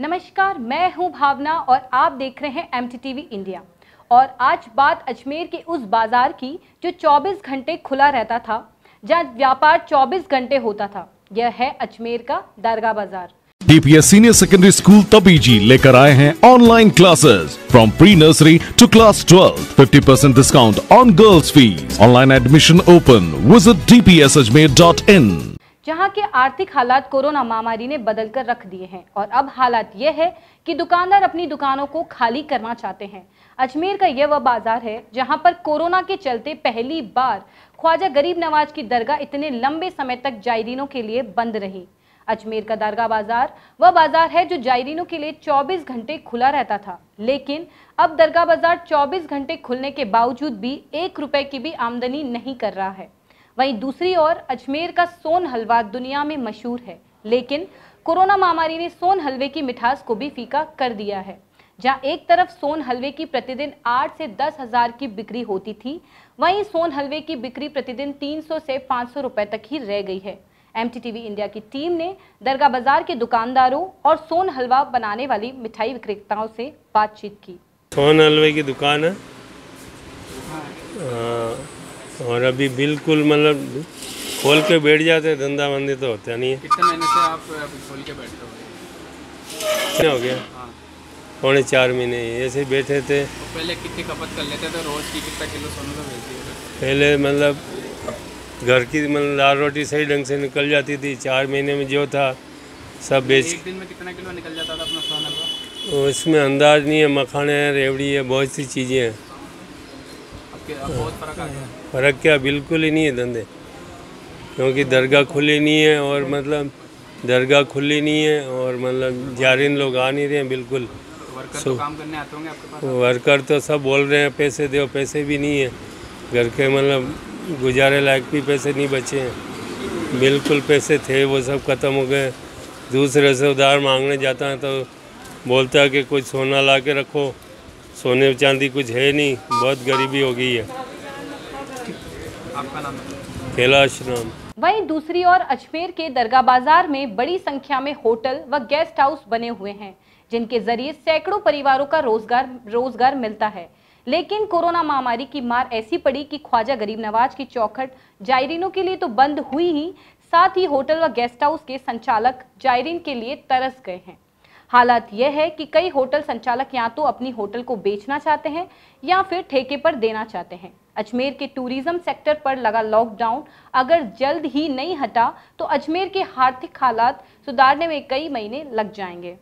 नमस्कार, मैं हूं भावना और आप देख रहे हैं MTTV इंडिया। और आज बात अजमेर के उस बाजार की जो 24 घंटे खुला रहता था, जहां व्यापार 24 घंटे होता था। यह है अजमेर का दरगाह बाजार। DPS senior secondary school Tabiji लेकर आए हैं online classes from pre nursery to class 12, 50% discount on girls fees. Online admission open. Visit dpsajmer.in। जहां के आर्थिक हालात कोरोना महामारी ने बदल कर रख दिए हैं और अब हालात यह है कि दुकानदार अपनी दुकानों को खाली करना चाहते हैं। अजमेर का यह वह बाजार है जहां पर कोरोना के चलते पहली बार ख्वाजा गरीब नवाज की दरगाह इतने लंबे समय तक जायरीनों के लिए बंद रही। अजमेर का दरगाह बाजार वह बाजार है जो जायरीनों के लिए 24 घंटे खुला रहता था, लेकिन अब दरगाह बाजार 24 घंटे खुलने के बावजूद भी 1 रुपए की भी आमदनी नहीं कर रहा है। वहीं दूसरी ओर अजमेर का सोन हलवा दुनिया में मशहूर है, लेकिन कोरोना महामारी ने सोन हलवे की मिठास को भी फीका कर दिया है। जहां एक तरफ सोन हलवे की प्रतिदिन 8 से 10 हजार की बिक्री होती थी, वहीं सोन हलवे की बिक्री प्रतिदिन 300 से 500 रुपए तक ही रह गई है। MTTV इंडिया की टीम ने दरगाह बाजार के दुकानदारों और सोन हलवा बनाने वाली मिठाई विक्रेताओं से बातचीत की। सोन हलवे की दुकान है और अभी बिल्कुल मतलब खोल के बैठ जाते, धंधा मंदी तो होता नहीं है। कितने महीने से आप खोल के बैठे हो? हो गया पौने 4 महीने ऐसे बैठे थे। तो पहले कितनी खपत कर लेते थे रोज की? कितना किलो सोने का बेचते थे? पहले मतलब घर की मतलब दाल रोटी सही ढंग से निकल जाती थी। 4 महीने में जो था सब बेच। एक दिन में कितना किलो निकल जाता था अपना सोना का? उसमें अंदाज नहीं है। मखाने है, रेवड़ी है, बहुत सी चीज़ें हैं। अब बहुत फर्क आ गया। फ़र्क क्या, बिल्कुल ही नहीं है धंधे, क्योंकि दरगाह खुली नहीं है और मतलब दरगाह खुली नहीं है और मतलब जारिन लोग आ नहीं रहे हैं बिल्कुल। वर्कर तो काम करने आते होंगे आपके पास? वर्कर तो सब बोल रहे हैं पैसे दो, पैसे भी नहीं है। घर के मतलब गुजारे लायक भी पैसे नहीं बचे हैं। बिल्कुल पैसे थे वो सब ख़त्म हो गए। दूसरे से उधार मांगने जाता है तो बोलता है कि कुछ सोना ला के रखो। सोने चांदी कुछ है नहीं, बहुत गरीबी हो गई है। आपका नाम? कैलाश नाम। वहीं दूसरी ओर अजमेर के दरगाह बाजार में बड़ी संख्या में होटल व गेस्ट हाउस बने हुए हैं, जिनके जरिए सैकड़ों परिवारों का रोजगार मिलता है। लेकिन कोरोना महामारी की मार ऐसी पड़ी कि ख्वाजा गरीब नवाज की चौखट जायरीनों के लिए तो बंद हुई ही, साथ ही होटल व गेस्ट हाउस के संचालक जायरीन के लिए तरस गए हैं। हालात यह है कि कई होटल संचालक या तो अपनी होटल को बेचना चाहते हैं या फिर ठेके पर देना चाहते हैं। अजमेर के टूरिज्म सेक्टर पर लगा लॉकडाउन अगर जल्द ही नहीं हटा तो अजमेर के आर्थिक हालात सुधारने में कई महीने लग जाएंगे।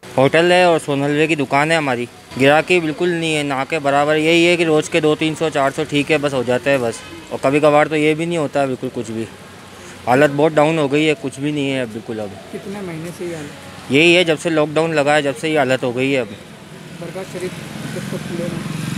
होटल है और सोन हलवे की दुकान है हमारी। गिराकी बिल्कुल नहीं है, ना के बराबर। यही है कि रोज़ के 200-300-400 ठीक है, बस हो जाता है बस। और कभी कभार तो ये भी नहीं होता बिल्कुल कुछ भी। हालत बहुत डाउन हो गई है, कुछ भी नहीं है बिल्कुल। अब कितने महीने से ये यही है, जब से लॉकडाउन लगा है जब से ये हालत हो गई है। अब दरगाह शरीफ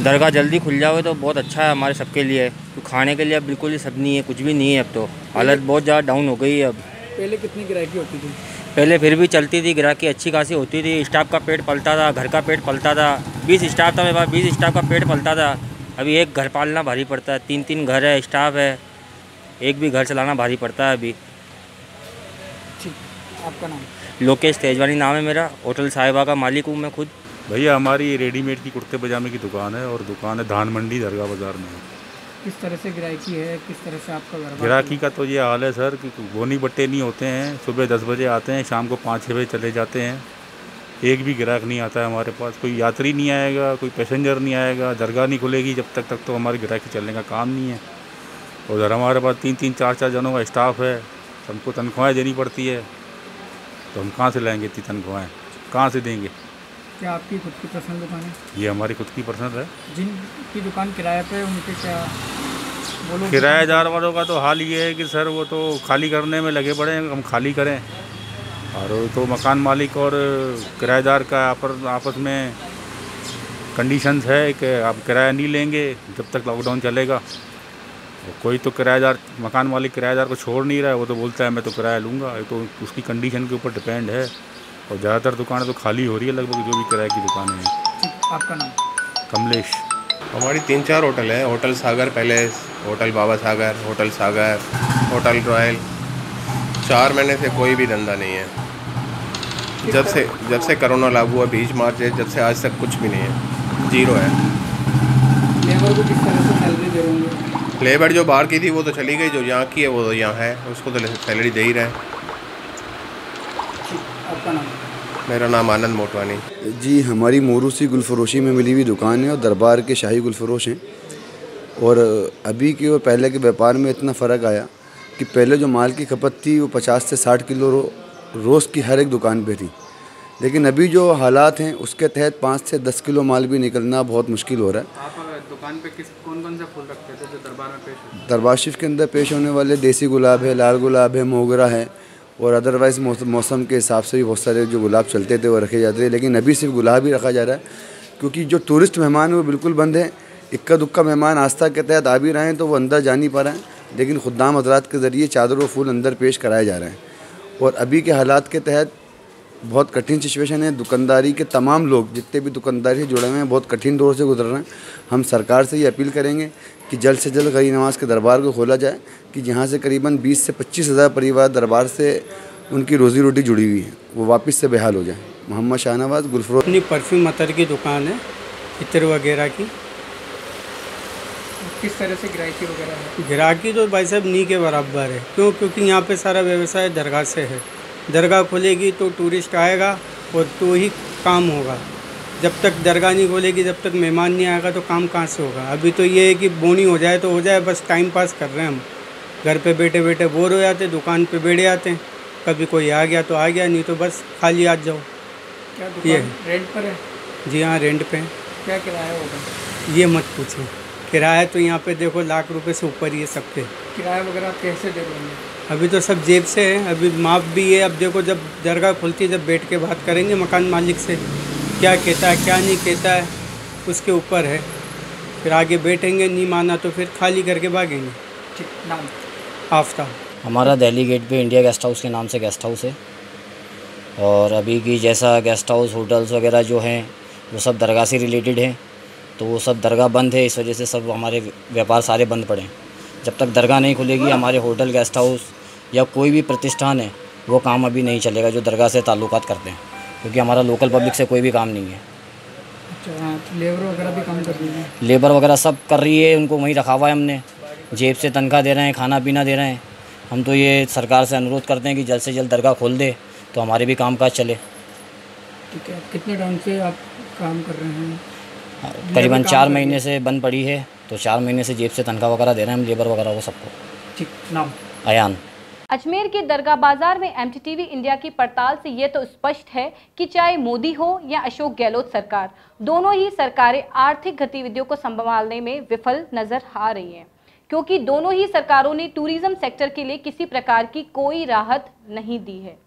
दरगाह जल्दी खुल जाए तो बहुत अच्छा है हमारे सबके लिए। तो खाने के लिए अब बिल्कुल ही सब नहीं है, कुछ भी नहीं है। अब तो हालत बहुत ज़्यादा डाउन हो गई है। अब पहले कितनी गिराकी होती थी? पहले फिर भी चलती थी, गिराकी अच्छी खासी होती थी। स्टाफ का पेट पलता था, घर का पेट पलता था। 20 स्टाफ था मेरे पास, 20 स्टाफ का पेट पलता था। अभी एक घर पालना भारी पड़ता है। 3-3 घर है, स्टाफ है, एक भी घर चलाना भारी पड़ता है अभी। ठीक, आपका नाम? लोकेश तेजवानी नाम है मेरा। होटल साहिबा का मालिक हूँ मैं खुद। भैया हमारी रेडीमेड की कुर्ते पजामे की दुकान है और दुकान है धान मंडी दरगाह बाज़ार में। किस तरह से गिराकी है, किस तरह से आपका गिराकी का तो ये हाल है सर कि बोनी बट्टे नहीं होते हैं। सुबह 10 बजे आते हैं, शाम को 5-6 बजे चले जाते हैं। एक भी ग्राहक नहीं आता है हमारे पास। कोई यात्री नहीं आएगा, कोई पैसेंजर नहीं आएगा। दरगाह नहीं खुलेगी जब तक तो हमारी गिराकी चलने का काम नहीं है। उधर हमारे पास 3-3, 4-4 जनों का स्टाफ है, सबको तनख्वाहें देनी पड़ती है। तो हम कहाँ से लाएंगे इतनी तनख्वाहें, कहाँ से देंगे? क्या आपकी खुद की पर्सनल दुकान है? ये हमारी खुद की पर्सनल है। जिनकी दुकान किराए पे, उनके क्या बोलो? किराएदार वालों का तो हाल ये है कि सर वो तो खाली करने में लगे पड़े हैं, हम खाली करें। और तो मकान मालिक और किराएदार का आपस में कंडीशंस है कि आप किराया नहीं लेंगे जब तक लॉकडाउन चलेगा। कोई तो किराएदार, मकान मालिक किराएदार को छोड़ नहीं रहा है। वो तो बोलता है मैं तो किराया लूँगा, तो उसकी कंडीशन के ऊपर डिपेंड है। और ज़्यादातर दुकानें तो खाली हो रही है लगभग, जो भी किराए की दुकानें हैं। आपका नाम? कमलेश। हमारी 3-4 होटल है। होटल सागर पैलेस, होटल बाबा सागर, होटल सागर, होटल रॉयल। 4 महीने से कोई भी धंधा नहीं है। जब से कोरोना लागू हुआ 20 मार्च है, जब से आज तक कुछ भी नहीं है, जीरो है। लेबर को किस तरह से सैलरी दे रहे होंगे? लेबर जो बाहर की थी वो तो चली गई, जो यहाँ की है वो तो यहाँ है, उसको तो सैलरी दे ही रहे हैं। आपका नाम? मेरा नाम आनंद मोटवानी। जी, हमारी मोरूसी गुलफरोशी में मिली हुई दुकान है और दरबार के शाही गुलफरोश हैं। और अभी के और पहले के व्यापार में इतना फ़र्क आया कि पहले जो माल की खपत थी वो 50 से 60 किलो रोज़ की हर एक दुकान पे थी, लेकिन अभी जो हालात हैं उसके तहत 5 से 10 किलो माल भी निकलना बहुत मुश्किल हो रहा है। आप दुकान पे कौन से फूल रखते थे जो दरबार में पेश होते? दरबार शरीफ के अंदर पेश होने वाले देसी गुलाब है, लाल गुलाब है, मोगरा है, और अदरवाइज़ मौसम के हिसाब से भी बहुत सारे जो गुलाब चलते थे वो रखे जाते थे, लेकिन अभी सिर्फ गुलाब ही रखा जा रहा है क्योंकि जो टूरिस्ट मेहमान हैं वो बिल्कुल बंद है। इक्का दुक्का मेहमान आस्था के तहत आ भी रहे हैं तो वो अंदर जा नहीं पा रहे हैं, लेकिन खुद्दाम हज़रात के ज़रिए चादर व फूल अंदर पेश कराए जा रहे हैं। और अभी के हालात के तहत बहुत कठिन सिचुएशन है। दुकानदारी के तमाम लोग जितने भी दुकानदारी से जुड़े हुए हैं बहुत कठिन दौर से गुजर रहे हैं। हम सरकार से ये अपील करेंगे कि जल्द से जल्द गरीब नवाज़ के दरबार को खोला जाए कि जहाँ से करीबन 20 से 25 हज़ार परिवार दरबार से उनकी रोज़ी रोटी जुड़ी हुई है वो वापस से बहाल हो जाए। मोहम्मद शाहनवाज, गुलफरोश। अपनी परफ्यूम अतर की दुकान है, इत्र वगैरह की। किस तरह से ग्राहकी वगैरह है? ग्राहकी तो भाई साहब नी के बराबर है। क्योंकि यहाँ पे सारा व्यवसाय दरगाह से है। दरगाह खुलेगी तो टूरिस्ट आएगा और तो ही काम होगा। जब तक दरगाह नहीं खोलेगी, जब तक मेहमान नहीं आएगा तो काम कहाँ से होगा? अभी तो ये है कि बोनी हो जाए तो हो जाए, बस टाइम पास कर रहे हैं हम। घर पे बैठे बैठे बोर हो जाते, दुकान पे बैठ जाते हैं। कभी कोई आ गया तो आ गया, नहीं तो बस खाली आ जाओ। क्या दुकान ये रेंट पर है? जी हाँ, रेंट पे। क्या किराया होगा? ये मत पूछो। किराया तो यहाँ पे देखो लाख रुपए से ऊपर ही है सबके। किराया वगैरह आप कैसे दे देंगे? अभी तो सब जेब से है, अभी माफ़ भी है। अब देखो जब दरगाह खुलती है, जब बैठ के बात करेंगे मकान मालिक से, क्या कहता है क्या नहीं कहता है उसके ऊपर है। फिर आगे बैठेंगे, नहीं माना तो फिर खाली करके भागेंगे। ठीक, नाम? आफ्ताब। हमारा दिल्ली गेट पे इंडिया गेस्ट हाउस के नाम से गेस्ट हाउस है, और अभी की जैसा गेस्ट हाउस होटल्स वगैरह जो हैं वो सब दरगाह से रिलेटेड हैं, तो वो सब दरगाह बंद है। इस वजह से सब हमारे व्यापार सारे बंद पड़े हैं। जब तक दरगाह नहीं खुलेगी हमारे होटल, गेस्ट हाउस या कोई भी प्रतिष्ठान है वो काम अभी नहीं चलेगा जो दरगाह से ताल्लुकात करते हैं, क्योंकि हमारा लोकल पब्लिक से कोई भी काम नहीं है। अच्छा, लेबर वगैरह भी काम कर रही है? लेबर वगैरह सब कर रही है, उनको वहीं रखा हुआ है हमने, जेब से तनख्वाह दे रहे हैं, खाना पीना दे रहे हैं। हम तो ये सरकार से अनुरोध करते हैं कि जल्द से जल्द दरगाह खोल दे तो हमारे भी काम काज चले। ठीक है, कितने टाइम से आप काम कर रहे हैं? करीबन 4 महीने से बंद पड़ी है, तो 4 महीने से जेब से तनख्वाह वगैरह दे रहे हैं हम लेबर वगैरह को सबको। ठीक, नाम? अयान। अजमेर के दरगाह बाजार में MTTV इंडिया की पड़ताल से ये तो स्पष्ट है कि चाहे मोदी हो या अशोक गहलोत सरकार, दोनों ही सरकारें आर्थिक गतिविधियों को संभालने में विफल नजर आ रही हैं, क्योंकि दोनों ही सरकारों ने टूरिज्म सेक्टर के लिए किसी प्रकार की कोई राहत नहीं दी है।